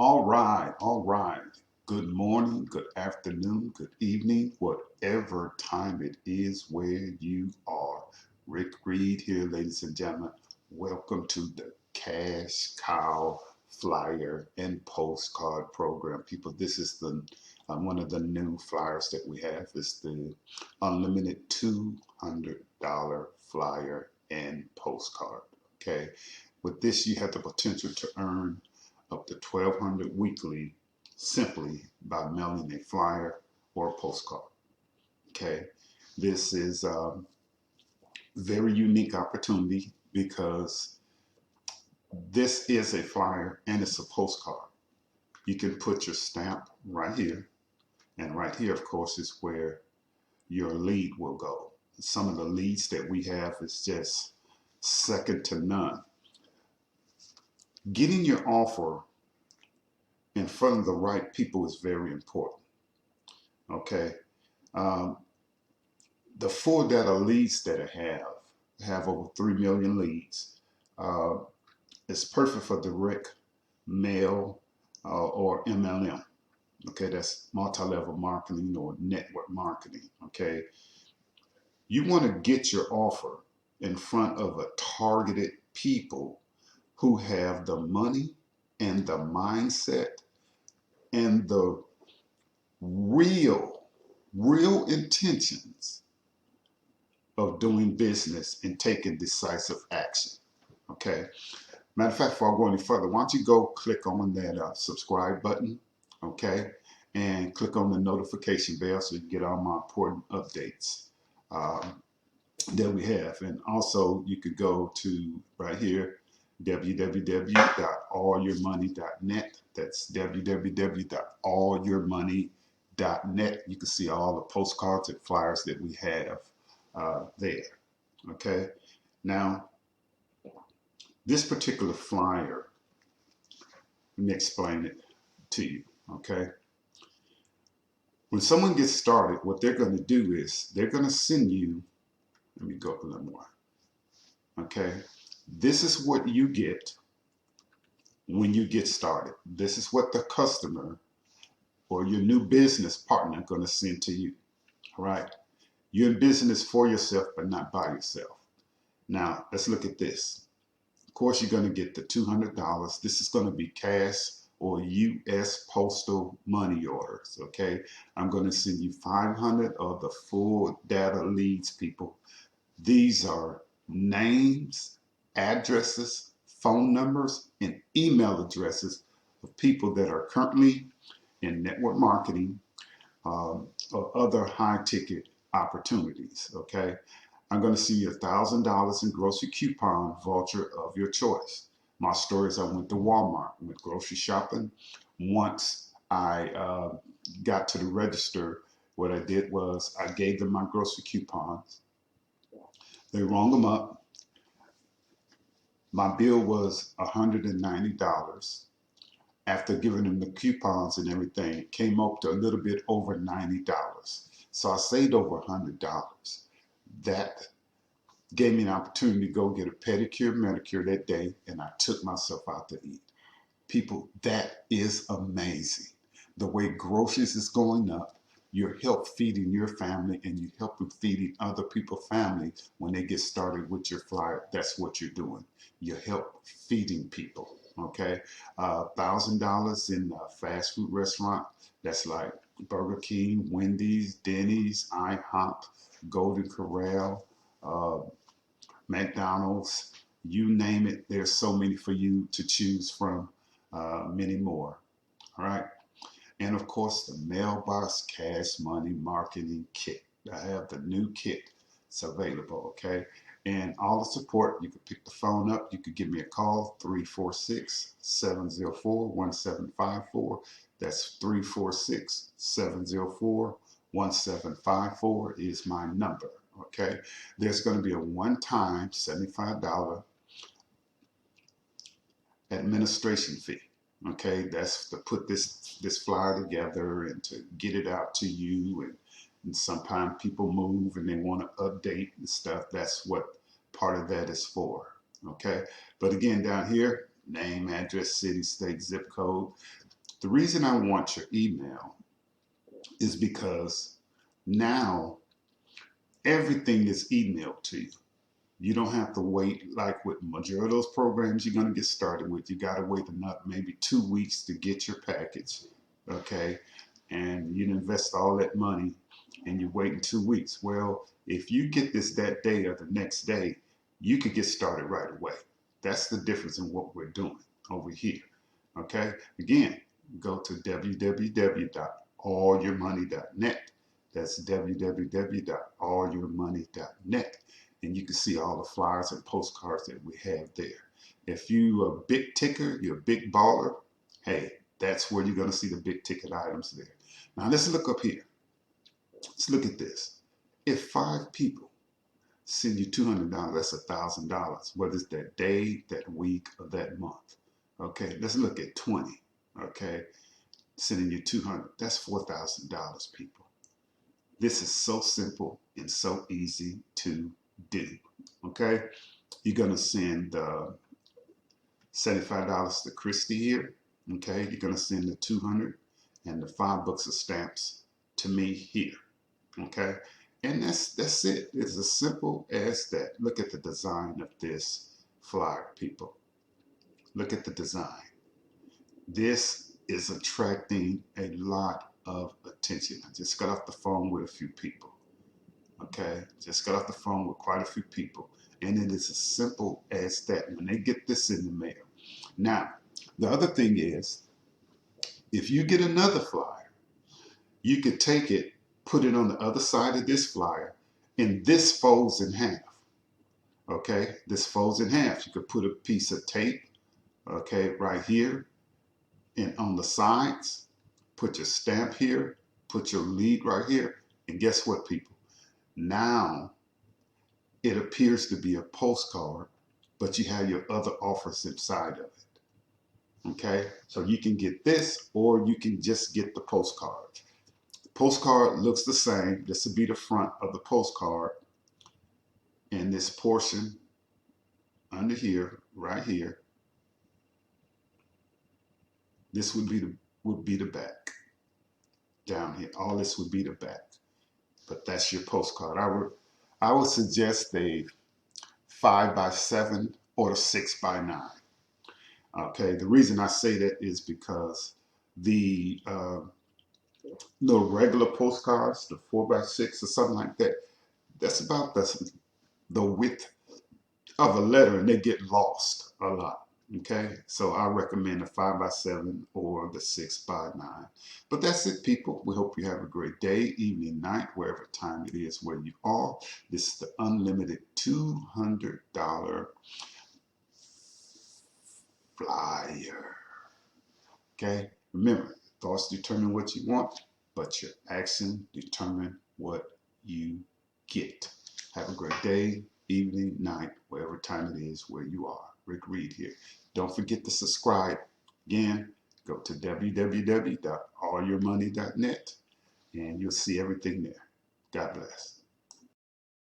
All right, all right. Good morning, good afternoon, good evening, whatever time it is where you are. Rick Reed here, ladies and gentlemen. Welcome to the Cash Cow Flyer and Postcard program. People, this is the one of the new flyers that we have. It's the unlimited $200 flyer and postcard. Okay, with this, you have the potential to earn up to 1,200 weekly simply by mailing a flyer or a postcard. Okay, this is a very unique opportunity because this is a flyer and it's a postcard. You can put your stamp right here, and right here, of course, is where your lead will go. Some of the leads that we have is just second to none. Getting your offer in front of the right people is very important. Okay. Um, the full data leads that I have over 3 million leads. Uh, it's perfect for direct mail or MLM. Okay, that's multi-level marketing or network marketing. Okay, you want to get your offer in front of a targeted people who have the money and the mindset and the real intentions of doing business and taking decisive action. Okay. Matter of fact, before I go any further, why don't you go click on that subscribe button, okay, and click on the notification bell so you get all my important updates that we have. And also, you could go to right here, www.allyourmoney.net. That's www.allyourmoney.net. You can see all the postcards and flyers that we have there. Okay. Now, this particular flyer, let me explain it to you. Okay. When someone gets started, what they're going to do is they're going to send you, let me go up a little more. Okay. This is what you get when you get started. This is what the customer or your new business partner going to send to you. All right. You're in business for yourself, but not by yourself. Now, let's look at this. Of course, you're going to get the $200. This is going to be cash or U.S. postal money orders. Okay. I'm going to send you 500 of the full data leads, people. These are names, addresses, phone numbers, and email addresses of people that are currently in network marketing or other high ticket opportunities. Okay. I'm going to see you $1,000 in grocery coupon voucher of your choice. My story is I went to Walmart, went grocery shopping. Once I got to the register, what I did was I gave them my grocery coupons. They rung them up. My bill was $190. After giving them the coupons and everything, it came up to a little bit over $90. So I saved over $100. That gave me an opportunity to go get a pedicure, manicure that day, and I took myself out to eat. People, that is amazing. The way groceries is going up, you're help feeding your family and you help feeding other people's family when they get started with your flyer. That's what you're doing. You help feeding people. Okay, $1,000 in a fast food restaurant. That's like Burger King, Wendy's, Denny's, IHOP, Golden Corral, uh, McDonald's, you name it. There's so many for you to choose from, many more. All right. And of course, the Mailbox Cash Money Marketing Kit. I have the new kit. It's available. Okay. And all the support, you can pick the phone up. You could give me a call, 346-704-1754. That's 346-704-1754 is my number. Okay. There's going to be a one-time $75 administration fee. Okay, that's to put this flyer together and to get it out to you. And sometimes people move and they want to update and stuff. That's what part of that is for. Okay, but again, down here, name, address, city, state, zip code. The reason I want your email is because now everything is emailed to you. You don't have to wait like with majority of those programs you're going to get started with. You got to wait maybe 2 weeks to get your package, okay? And you invest all that money and you're waiting 2 weeks. Well, if you get this that day or the next day, you could get started right away. That's the difference in what we're doing over here, okay? Again, go to www.allyourmoney.net. That's www.allyourmoney.net. And you can see all the flyers and postcards that we have there. If you're a big ticker, you're a big baller, hey, that's where you're going to see the big ticket items there. Now let's look up here. Let's look at this. If 5 people send you $200, that's $1,000, whether it's that day, that week, or that month. Okay, let's look at 20. Okay, sending you 200, that's $4,000, people. This is so simple and so easy to do. Okay, you're gonna send $75 to Christy here. Okay, you're gonna send the 200 and the 5 books of stamps to me here. Okay, and that's it. It's as simple as that. Look at the design of this flyer, people. Look at the design. This is attracting a lot of attention. I just got off the phone with a few people. Okay, just got off the phone with quite a few people, and it is as simple as that when they get this in the mail. Now, the other thing is, if you get another flyer, you could take it, put it on the other side of this flyer, and this folds in half. Okay, this folds in half. You could put a piece of tape, okay, right here, and on the sides, put your stamp here, put your lead right here, and guess what, people? Now it appears to be a postcard, but you have your other offers inside of it. Okay, so you can get this, or you can just get the postcard. The postcard looks the same. This will be the front of the postcard, and this portion under here, right here, this would be the back. Down here, all this would be the back. But that's your postcard. I would suggest a 5x7 or a 6x9. Okay, the reason I say that is because the regular postcards, the 4x6 or something like that, that's about the width of a letter, and they get lost a lot. Okay, so I recommend a 5x7 or the 6x9. But that's it, people. We hope you have a great day, evening, night, wherever time it is where you are. This is the unlimited $200 flyer. Okay, remember, thoughts determine what you want, but your action determine what you get. Have a great day, evening, night, wherever time it is where you are. Rick Reed here. Don't forget to subscribe. Again, go to www.allyourmoney.net and you'll see everything there. God bless.